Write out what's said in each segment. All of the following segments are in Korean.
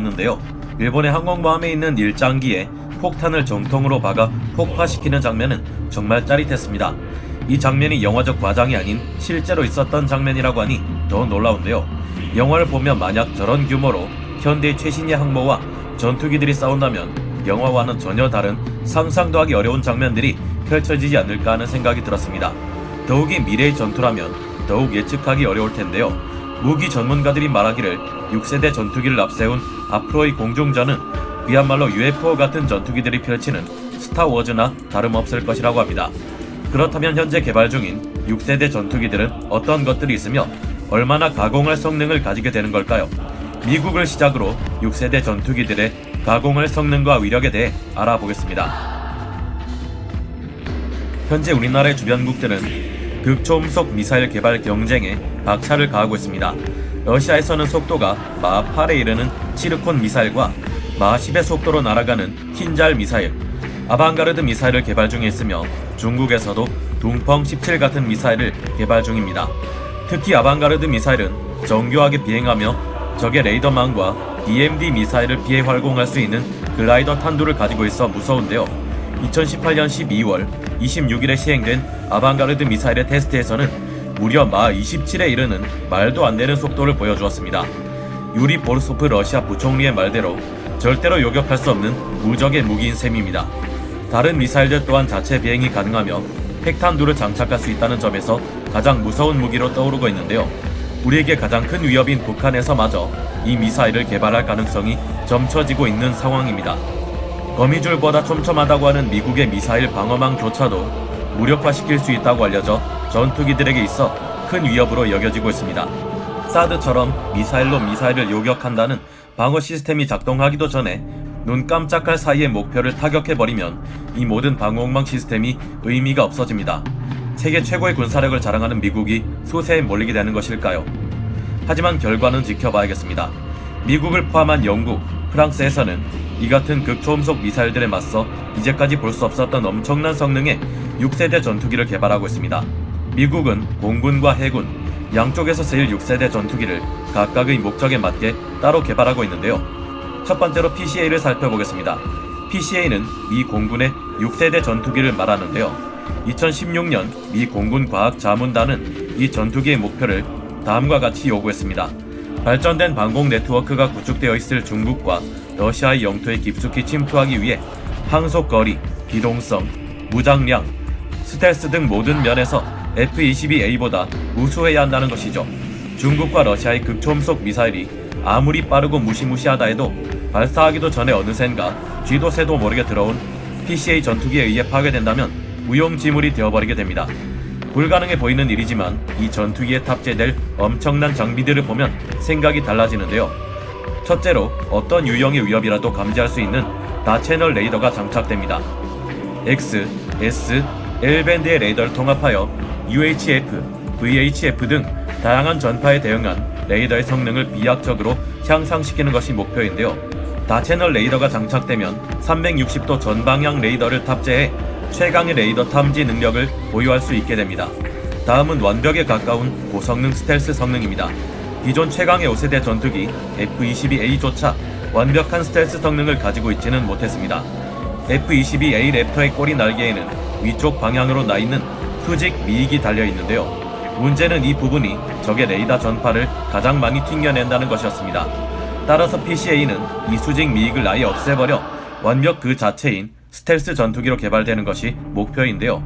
있는데요. 일본의 항공모함에 있는 일장기에 폭탄을 정통으로 박아 폭파시키는 장면은 정말 짜릿했습니다. 이 장면이 영화적 과장이 아닌 실제로 있었던 장면이라고 하니 더 놀라운데요. 영화를 보면 만약 저런 규모로 현대의 최신의 항모와 전투기들이 싸운다면 영화와는 전혀 다른 상상도 하기 어려운 장면들이 펼쳐지지 않을까 하는 생각이 들었습니다. 더욱이 미래의 전투라면 더욱 예측하기 어려울 텐데요. 무기 전문가들이 말하기를 6세대 전투기를 앞세운 앞으로의 공중전은 그야말로 UFO 같은 전투기들이 펼치는 스타워즈나 다름없을 것이라고 합니다. 그렇다면 현재 개발 중인 6세대 전투기들은 어떤 것들이 있으며 얼마나 가공할 성능을 가지게 되는 걸까요? 미국을 시작으로 6세대 전투기들의 가공할 성능과 위력에 대해 알아보겠습니다. 현재 우리나라의 주변국들은 극초음속 미사일 개발 경쟁에 박차를 가하고 있습니다. 러시아에서는 속도가 마하 8에 이르는 치르콘 미사일과 마하 10의 속도로 날아가는 킨잘 미사일, 아방가르드 미사일을 개발 중에 있으며 중국에서도 둥펑 17 같은 미사일을 개발 중입니다. 특히 아방가르드 미사일은 정교하게 비행하며 적의 레이더망과 DMD 미사일을 피해 활공할 수 있는 글라이더 탄두를 가지고 있어 무서운데요. 2018년 12월 26일에 시행된 아방가르드 미사일의 테스트에서는 무려 마하 27에 이르는 말도 안 되는 속도를 보여주었습니다. 유리 보르소프 러시아 부총리의 말대로 절대로 요격할 수 없는 무적의 무기인 셈입니다. 다른 미사일들 또한 자체 비행이 가능하며 핵탄두를 장착할 수 있다는 점에서 가장 무서운 무기로 떠오르고 있는데요. 우리에게 가장 큰 위협인 북한에서마저 이 미사일을 개발할 가능성이 점쳐지고 있는 상황입니다. 거미줄보다 촘촘하다고 하는 미국의 미사일 방어망조차도 무력화시킬 수 있다고 알려져 전투기들에게 있어 큰 위협으로 여겨지고 있습니다. 사드처럼 미사일로 미사일을 요격한다는 방어 시스템이 작동하기도 전에 눈 깜짝할 사이에 목표를 타격해버리면 이 모든 방어망 시스템이 의미가 없어집니다. 세계 최고의 군사력을 자랑하는 미국이 수세에 몰리게 되는 것일까요? 하지만 결과는 지켜봐야겠습니다. 미국을 포함한 영국, 프랑스에서는 이 같은 극초음속 미사일들에 맞서 이제까지 볼 수 없었던 엄청난 성능의 6세대 전투기를 개발하고 있습니다. 미국은 공군과 해군, 양쪽에서 쓰일 6세대 전투기를 각각의 목적에 맞게 따로 개발하고 있는데요. 첫 번째로 PCA를 살펴보겠습니다. PCA는 미 공군의 6세대 전투기를 말하는데요. 2016년 미 공군 과학자문단은 이 전투기의 목표를 다음과 같이 요구했습니다. 발전된 방공 네트워크가 구축되어 있을 중국과 러시아의 영토에 깊숙이 침투하기 위해 항속거리, 기동성, 무장량, 스텔스 등 모든 면에서 F-22A보다 우수해야 한다는 것이죠. 중국과 러시아의 극초음속 미사일이 아무리 빠르고 무시무시하다 해도 발사하기도 전에 어느샌가 쥐도 새도 모르게 들어온 PCA 전투기에 의해 파괴된다면 무용지물이 되어버리게 됩니다. 불가능해 보이는 일이지만 이 전투기에 탑재될 엄청난 장비들을 보면 생각이 달라지는데요. 첫째로 어떤 유형의 위협이라도 감지할 수 있는 다채널 레이더가 장착됩니다. X, S, L밴드의 레이더를 통합하여 UHF, VHF 등 다양한 전파에 대응한 레이더의 성능을 비약적으로 향상시키는 것이 목표인데요. 다채널 레이더가 장착되면 360도 전방향 레이더를 탑재해 최강의 레이더 탐지 능력을 보유할 수 있게 됩니다. 다음은 완벽에 가까운 고성능 스텔스 성능입니다. 기존 최강의 5세대 전투기 F-22A조차 완벽한 스텔스 성능을 가지고 있지는 못했습니다. F-22A 랩터의 꼬리 날개에는 위쪽 방향으로 나 있는 수직 미익이 달려 있는데요. 문제는 이 부분이 적의 레이더 전파를 가장 많이 튕겨낸다는 것이었습니다. 따라서 PCA는 이 수직 미익을 아예 없애버려 완벽 그 자체인 스텔스 전투기로 개발되는 것이 목표인데요.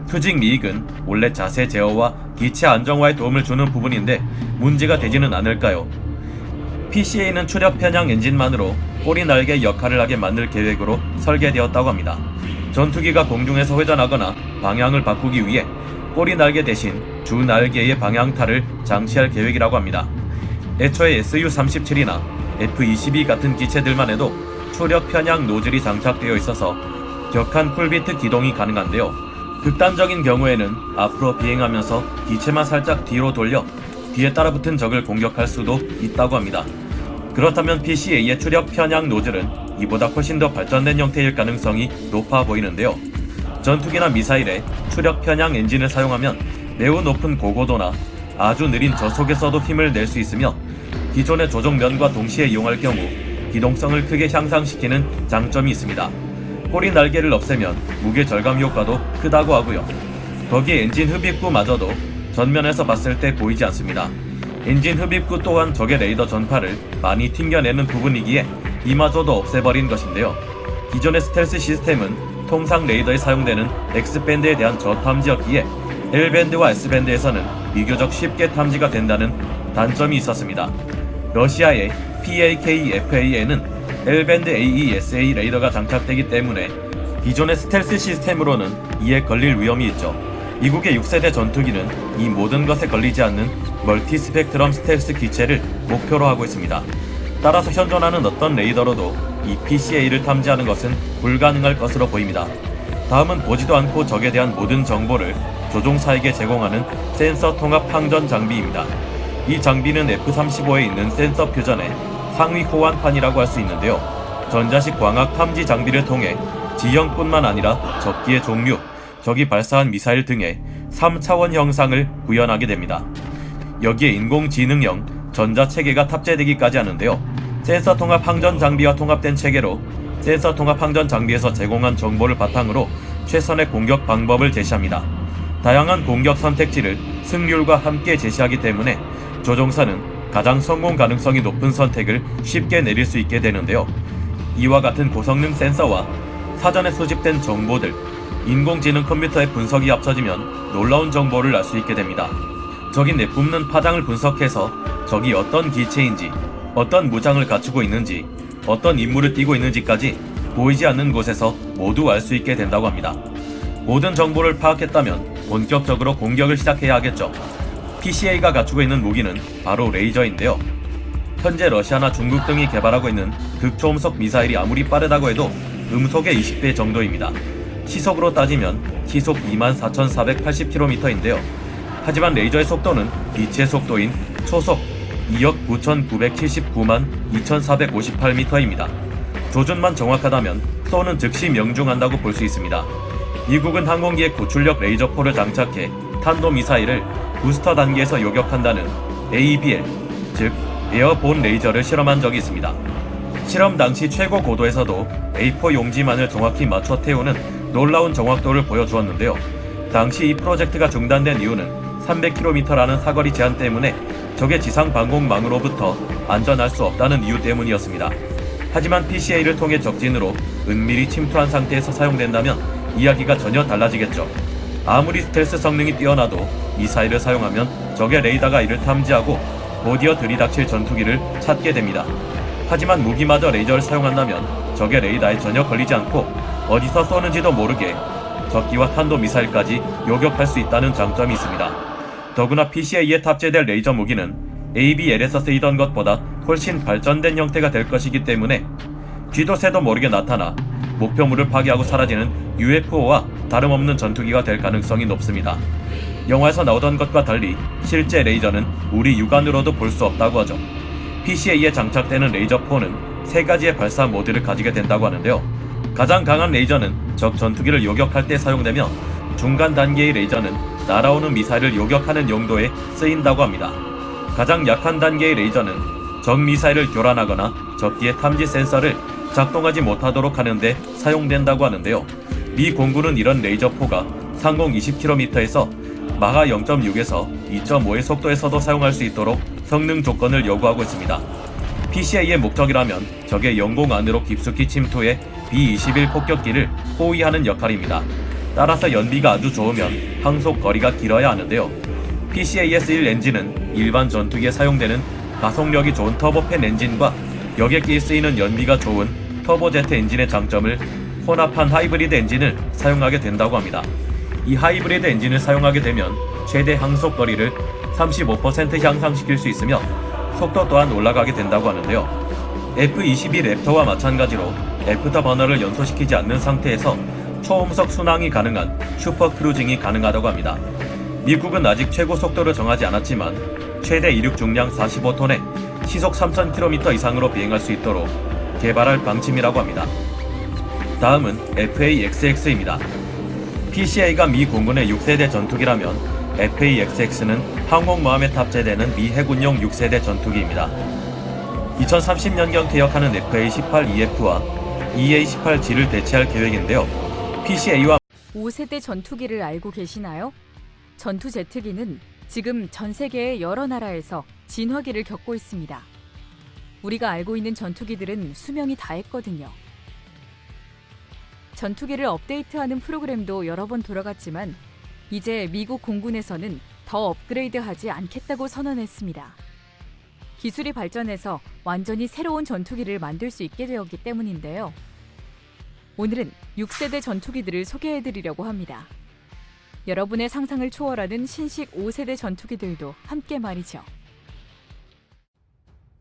수직 미익은 원래 자세 제어와 기체 안정화에 도움을 주는 부분인데 문제가 되지는 않을까요? PCA는 추력 편향 엔진만으로 꼬리 날개 역할을 하게 만들 계획으로 설계되었다고 합니다. 전투기가 공중에서 회전하거나 방향을 바꾸기 위해 꼬리 날개 대신 주 날개의 방향타를 장치할 계획이라고 합니다. 애초에 Su-37이나 F-22 같은 기체들만 해도 추력 편향 노즐이 장착되어 있어서 격한 쿨비트 기동이 가능한데요. 극단적인 경우에는 앞으로 비행하면서 기체만 살짝 뒤로 돌려 뒤에 따라붙은 적을 공격할 수도 있다고 합니다. 그렇다면 PCA의 추력 편향 노즐은 이보다 훨씬 더 발전된 형태일 가능성이 높아 보이는데요. 전투기나 미사일에 추력 편향 엔진을 사용하면 매우 높은 고고도나 아주 느린 저속에서도 힘을 낼 수 있으며 기존의 조종면과 동시에 이용할 경우 기동성을 크게 향상시키는 장점이 있습니다. 꼬리 날개를 없애면 무게 절감 효과도 크다고 하고요. 거기에 엔진 흡입구마저도 전면에서 봤을 때 보이지 않습니다. 엔진 흡입구 또한 적의 레이더 전파를 많이 튕겨내는 부분이기에 이마저도 없애버린 것인데요. 기존의 스텔스 시스템은 통상 레이더에 사용되는 X밴드에 대한 저탐지였기에 L밴드와 S밴드에서는 비교적 쉽게 탐지가 된다는 단점이 있었습니다. 러시아의 PAK-FA에는 L밴드 AESA 레이더가 장착되기 때문에 기존의 스텔스 시스템으로는 이에 걸릴 위험이 있죠. 미국의 6세대 전투기는 이 모든 것에 걸리지 않는 멀티 스펙트럼 스텔스 기체를 목표로 하고 있습니다. 따라서 현존하는 어떤 레이더로도 이 PCA를 탐지하는 것은 불가능할 것으로 보입니다. 다음은 보지도 않고 적에 대한 모든 정보를 조종사에게 제공하는 센서 통합 항전 장비입니다. 이 장비는 F-35에 있는 센서 퓨전의 상위 호환판이라고 할 수 있는데요. 전자식 광학 탐지 장비를 통해 지형뿐만 아니라 적기의 종류, 적이 발사한 미사일 등의 3차원 형상을 구현하게 됩니다. 여기에 인공지능형 전자체계가 탑재되기까지 하는데요. 센서 통합 항전 장비와 통합된 체계로 센서 통합 항전 장비에서 제공한 정보를 바탕으로 최선의 공격 방법을 제시합니다. 다양한 공격 선택지를 승률과 함께 제시하기 때문에 조종사는 가장 성공 가능성이 높은 선택을 쉽게 내릴 수 있게 되는데요. 이와 같은 고성능 센서와 사전에 수집된 정보들, 인공지능 컴퓨터의 분석이 합쳐지면 놀라운 정보를 알 수 있게 됩니다. 적이 내뿜는 파장을 분석해서 적이 어떤 기체인지, 어떤 무장을 갖추고 있는지, 어떤 임무를 띠고 있는지까지 보이지 않는 곳에서 모두 알 수 있게 된다고 합니다. 모든 정보를 파악했다면 본격적으로 공격을 시작해야 하겠죠. PCA가 갖추고 있는 무기는 바로 레이저인데요. 현재 러시아나 중국 등이 개발하고 있는 극초음속 미사일이 아무리 빠르다고 해도 음속의 20배 정도입니다. 시속으로 따지면 시속 24,480km인데요. 하지만 레이저의 속도는 빛의 속도인 초속 2억 9,979만 2,458m입니다. 조준만 정확하다면 쏘는 즉시 명중한다고 볼 수 있습니다. 미국은 항공기에 고출력 레이저포를 장착해 탄도미사일을 부스터 단계에서 요격한다는 ABL, 즉 에어본 레이저를 실험한 적이 있습니다. 실험 당시 최고 고도에서도 A4 용지만을 정확히 맞춰 태우는 놀라운 정확도를 보여주었는데요. 당시 이 프로젝트가 중단된 이유는 300km라는 사거리 제한 때문에 적의 지상 방공망으로부터 안전할 수 없다는 이유 때문이었습니다. 하지만 PCA를 통해 적진으로 은밀히 침투한 상태에서 사용된다면 이야기가 전혀 달라지겠죠. 아무리 스텔스 성능이 뛰어나도 미사일을 사용하면 적의 레이더가 이를 탐지하고 곧이어 들이닥칠 전투기를 찾게 됩니다. 하지만 무기마저 레이저를 사용한다면 적의 레이더에 전혀 걸리지 않고 어디서 쏘는지도 모르게 적기와 탄도미사일까지 요격할 수 있다는 장점이 있습니다. 더구나 PCA에 탑재될 레이저 무기는 ABL에서 쓰이던 것보다 훨씬 발전된 형태가 될 것이기 때문에 쥐도 새도 모르게 나타나 목표물을 파괴하고 사라지는 UFO와 다름없는 전투기가 될 가능성이 높습니다. 영화에서 나오던 것과 달리 실제 레이저는 우리 육안으로도 볼 수 없다고 하죠. PCA에 장착되는 레이저4는 3가지의 발사 모드를 가지게 된다고 하는데요. 가장 강한 레이저는 적 전투기를 요격할 때 사용되며 중간 단계의 레이저는 날아오는 미사일을 요격하는 용도에 쓰인다고 합니다. 가장 약한 단계의 레이저는 적 미사일을 교란하거나 적기의 탐지 센서를 작동하지 못하도록 하는데 사용된다고 하는데요. 미 공군은 이런 레이저4가 상공 20km에서 마하 0.6에서 2.5의 속도에서도 사용할 수 있도록 성능 조건을 요구하고 있습니다. PCA의 목적이라면 적의 영공 안으로 깊숙이 침투해 B-21 폭격기를 호위하는 역할입니다. 따라서 연비가 아주 좋으면 항속 거리가 길어야 하는데요. PCA에 쓰일 엔진은 일반 전투기에 사용되는 가속력이 좋은 터보팬 엔진과 여객기에 쓰이는 연비가 좋은 터보제트 엔진의 장점을 혼합한 하이브리드 엔진을 사용하게 된다고 합니다. 이 하이브리드 엔진을 사용하게 되면 최대 항속 거리를 35% 향상시킬 수 있으며 속도 또한 올라가게 된다고 하는데요. F-22 랩터와 마찬가지로 애프터 버너를 연소시키지 않는 상태에서 초음속 순항이 가능한 슈퍼 크루징이 가능하다고 합니다. 미국은 아직 최고 속도를 정하지 않았지만 최대 이륙 중량 45톤에 시속 3,000km 이상으로 비행할 수 있도록 개발할 방침이라고 합니다. 다음은 FA-XX입니다. PCA가 미 공군의 6세대 전투기라면 FA-XX는 항공모함에 탑재되는 미 해군용 6세대 전투기입니다. 2030년경 퇴역하는 FA-18EF와 EA-18G를 대체할 계획인데요. PCA와 5세대 전투기를 알고 계시나요? 전투 제트기는 지금 전 세계의 여러 나라에서 진화기를 겪고 있습니다. 우리가 알고 있는 전투기들은 수명이 다했거든요. 전투기를 업데이트하는 프로그램도 여러 번 돌아갔지만 이제 미국 공군에서는 더 업그레이드하지 않겠다고 선언했습니다. 기술이 발전해서 완전히 새로운 전투기를 만들 수 있게 되었기 때문인데요. 오늘은 6세대 전투기들을 소개해드리려고 합니다. 여러분의 상상을 초월하는 신식 5세대 전투기들도 함께 말이죠.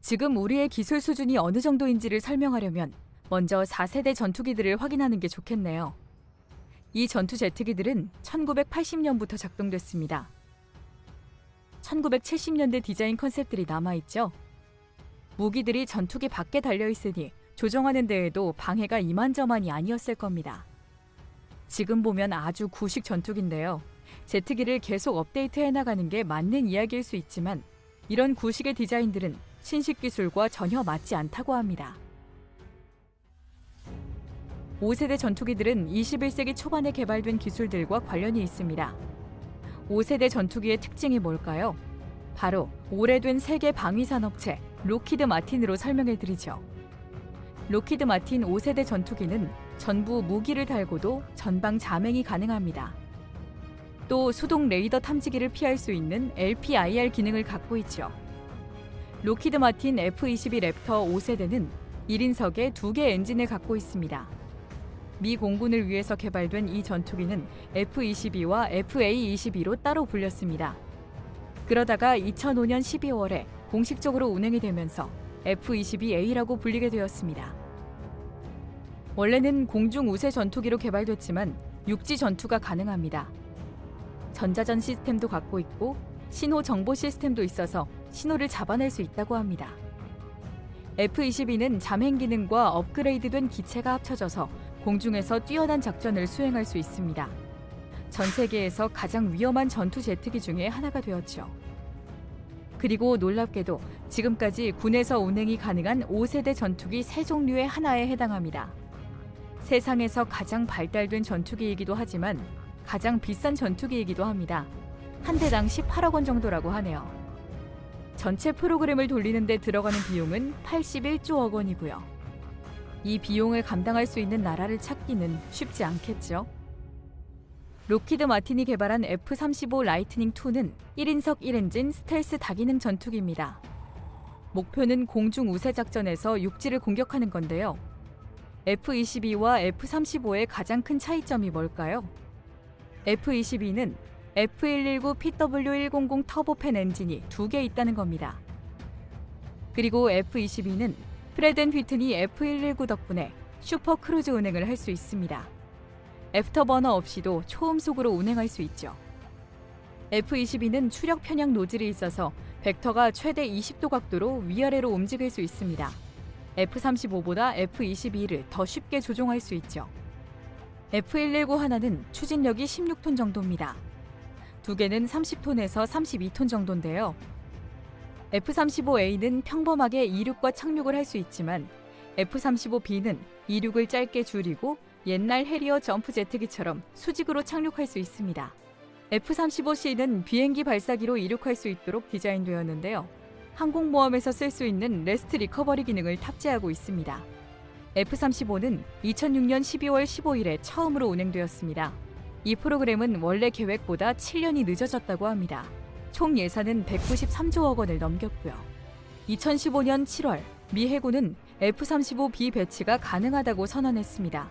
지금 우리의 기술 수준이 어느 정도인지를 설명하려면 먼저 4세대 전투기들을 확인하는 게 좋겠네요. 이 전투 제트기들은 1980년부터 작동됐습니다. 1970년대 디자인 컨셉들이 남아있죠. 무기들이 전투기 밖에 달려있으니 조정하는 데에도 방해가 이만저만이 아니었을 겁니다. 지금 보면 아주 구식 전투기인데요. 제트기를 계속 업데이트해 나가는 게 맞는 이야기일 수 있지만 이런 구식의 디자인들은 신식 기술과 전혀 맞지 않다고 합니다. 5세대 전투기들은 21세기 초반에 개발된 기술들과 관련이 있습니다. 5세대 전투기의 특징이 뭘까요? 바로 오래된 세계 방위산업체 록히드 마틴으로 설명해드리죠. 록히드 마틴 5세대 전투기는 전부 무기를 달고도 전방 자맹이 가능합니다. 또 수동 레이더 탐지기를 피할 수 있는 LPIR 기능을 갖고 있죠. 록히드 마틴 F-22 랩터 5세대는 1인석에 2개 엔진을 갖고 있습니다. 미 공군을 위해서 개발된 이 전투기는 F-22와 FA-22로 따로 불렸습니다. 그러다가 2005년 12월에 공식적으로 운행이 되면서 F-22A라고 불리게 되었습니다. 원래는 공중 우세 전투기로 개발됐지만 육지 전투가 가능합니다. 전자전 시스템도 갖고 있고 신호 정보 시스템도 있어서 신호를 잡아낼 수 있다고 합니다. F-22는 잠행 기능과 업그레이드된 기체가 합쳐져서 공중에서 뛰어난 작전을 수행할 수 있습니다. 전 세계에서 가장 위험한 전투 제트기 중에 하나가 되었죠. 그리고 놀랍게도 지금까지 군에서 운행이 가능한 5세대 전투기 3종류의 하나에 해당합니다. 세상에서 가장 발달된 전투기이기도 하지만 가장 비싼 전투기이기도 합니다. 한 대당 18억 원 정도라고 하네요. 전체 프로그램을 돌리는 데 들어가는 비용은 81조억 원이고요. 이 비용을 감당할 수 있는 나라를 찾기는 쉽지 않겠죠. 록히드 마틴이 개발한 F-35 라이트닝2는 1인석 1엔진 스텔스 다기능 전투기입니다. 목표는 공중 우세 작전에서 육지를 공격하는 건데요. F-22와 F-35의 가장 큰 차이점이 뭘까요? F-22는 F-119PW100 터보팬 엔진이 2개 있다는 겁니다. 그리고 F-22는 프렛 앤 휘트니 F-119 덕분에 슈퍼 크루즈 운행을 할 수 있습니다. 애프터버너 없이도 초음속으로 운행할 수 있죠. F-22는 추력 편향 노즐이 있어서 벡터가 최대 20도 각도로 위아래로 움직일 수 있습니다. F-35보다 F-22를 더 쉽게 조종할 수 있죠. F-119 하나는 추진력이 16톤 정도입니다. 두 개는 30톤에서 32톤 정도인데요. F-35A는 평범하게 이륙과 착륙을 할 수 있지만 F-35B는 이륙을 짧게 줄이고 옛날 해리어 점프 제트기처럼 수직으로 착륙할 수 있습니다. F-35C는 비행기 발사기로 이륙할 수 있도록 디자인되었는데요. 항공모함에서 쓸 수 있는 레스트 리커버리 기능을 탑재하고 있습니다. F-35는 2006년 12월 15일에 처음으로 운행되었습니다. 이 프로그램은 원래 계획보다 7년이 늦어졌다고 합니다. 총 예산은 193조억 원을 넘겼고요. 2015년 7월 미 해군은 F-35B 배치가 가능하다고 선언했습니다.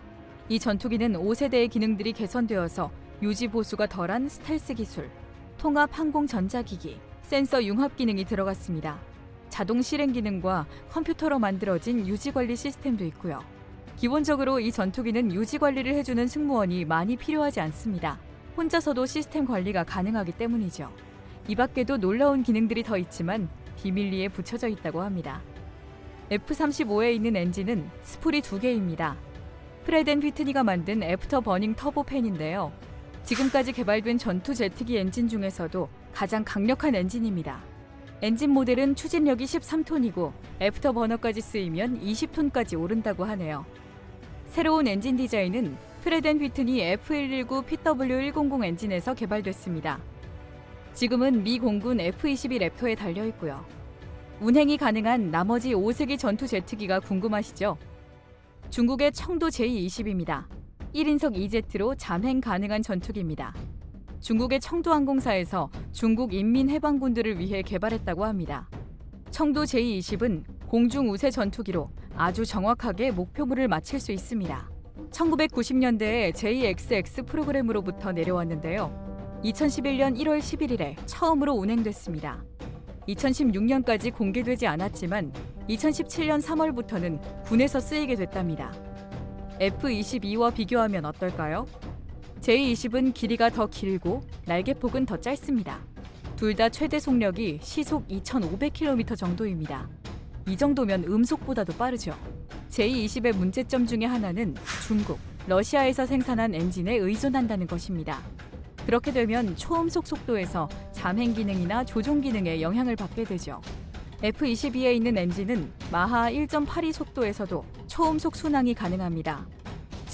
이 전투기는 5세대의 기능들이 개선되어서 유지 보수가 덜한 스텔스 기술, 통합 항공 전자기기, 센서 융합 기능이 들어갔습니다. 자동 실행 기능과 컴퓨터로 만들어진 유지 관리 시스템도 있고요. 기본적으로 이 전투기는 유지 관리를 해주는 승무원이 많이 필요하지 않습니다. 혼자서도 시스템 관리가 가능하기 때문이죠. 이 밖에도 놀라운 기능들이 더 있지만 비밀리에 붙여져 있다고 합니다. F-35에 있는 엔진은 스풀이 2개입니다. 프렛 앤 휘트니가 만든 애프터 버닝 터보팬인데요. 지금까지 개발된 전투 제트기 엔진 중에서도 가장 강력한 엔진입니다. 엔진 모델은 추진력이 13톤이고 애프터버너까지 쓰이면 20톤까지 오른다고 하네요. 새로운 엔진 디자인은 프렛 앤 휘트니 F119 PW100 엔진에서 개발됐습니다. 지금은 미 공군 F-22 랩터에 달려 있고요. 운행이 가능한 나머지 5세기 전투 제트기가 궁금하시죠? 중국의 청도 J-20입니다. 1인석 E제트로 잠행 가능한 전투기입니다. 중국의 청도항공사에서 중국 인민해방군들을 위해 개발했다고 합니다. 청도 J-20은 공중 우세 전투기로 아주 정확하게 목표물을 맞힐 수 있습니다. 1990년대에 JXX 프로그램으로부터 내려왔는데요. 2011년 1월 11일에 처음으로 운행됐습니다. 2016년까지 공개되지 않았지만 2017년 3월부터는 군에서 쓰이게 됐답니다. F-22와 비교하면 어떨까요? J-20은 길이가 더 길고 날개폭은 더 짧습니다. 둘 다 최대 속력이 시속 2,500km 정도입니다. 이 정도면 음속보다도 빠르죠. J-20의 문제점 중에 하나는 중국, 러시아에서 생산한 엔진에 의존한다는 것입니다. 그렇게 되면 초음속 속도에서 잠행 기능이나 조종 기능에 영향을 받게 되죠. F-22에 있는 엔진은 마하 1.82 속도에서도 초음속 순항이 가능합니다.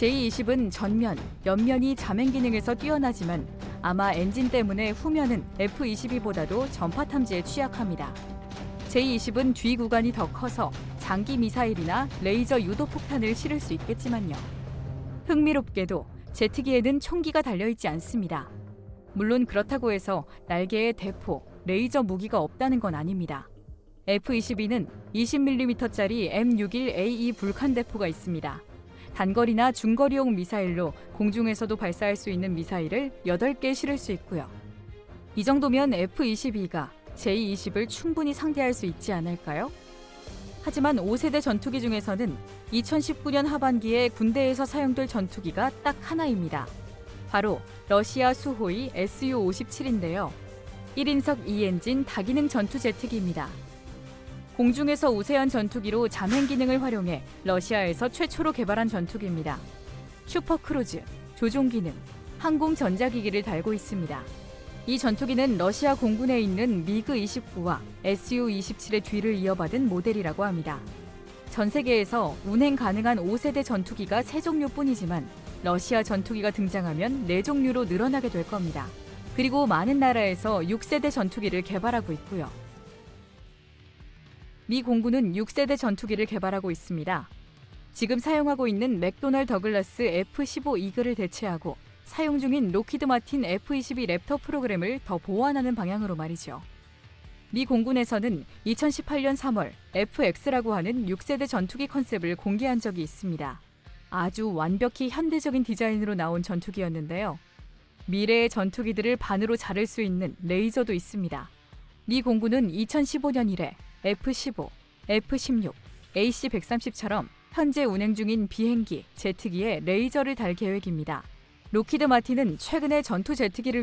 J-20은 전면, 옆면이 잠행 기능에서 뛰어나지만 아마 엔진 때문에 후면은 F-22보다도 전파 탐지에 취약합니다. J-20은 뒤 구간이 더 커서 장기 미사일이나 레이저 유도 폭탄을 실을 수 있겠지만요. 흥미롭게도 제트기에는 총기가 달려있지 않습니다. 물론 그렇다고 해서 날개에 대포, 레이저 무기가 없다는 건 아닙니다. F-22는 20mm짜리 M61A2 불칸 대포가 있습니다. 단거리나 중거리용 미사일로 공중에서도 발사할 수 있는 미사일을 8개 실을 수 있고요. 이 정도면 F-22가 J-20을 충분히 상대할 수 있지 않을까요? 하지만 5세대 전투기 중에서는 2019년 하반기에 군대에서 사용될 전투기가 딱 하나입니다. 바로 러시아 수호이 Su-57인데요. 1인석 2엔진 다기능 전투 제트기입니다. 공중에서 우세한 전투기로 잠행 기능을 활용해 러시아에서 최초로 개발한 전투기입니다. 슈퍼크루즈, 조종 기능, 항공 전자기기를 달고 있습니다. 이 전투기는 러시아 공군에 있는 미그-29와 Su-27의 뒤를 이어받은 모델이라고 합니다. 전 세계에서 운행 가능한 5세대 전투기가 3종류뿐이지만 러시아 전투기가 등장하면 4종류로 늘어나게 될 겁니다. 그리고 많은 나라에서 6세대 전투기를 개발하고 있고요. 미 공군은 6세대 전투기를 개발하고 있습니다. 지금 사용하고 있는 맥도널 더글라스 F-15 이글을 대체하고 사용 중인 록히드 마틴 F-22 랩터 프로그램을 더 보완하는 방향으로 말이죠. 미 공군에서는 2018년 3월 FX라고 하는 6세대 전투기 컨셉을 공개한 적이 있습니다. 아주 완벽히 현대적인 디자인으로 나온 전투기였는데요. 미래의 전투기들을 반으로 자를 수 있는 레이저도 있습니다. 미 공군은 2015년 이래 F-15, F-16, AC-130처럼 현재 운행 중인 비행기, 제트기에 레이저를 달 계획입니다. 록히드 마틴은 최근에 전투 제트기를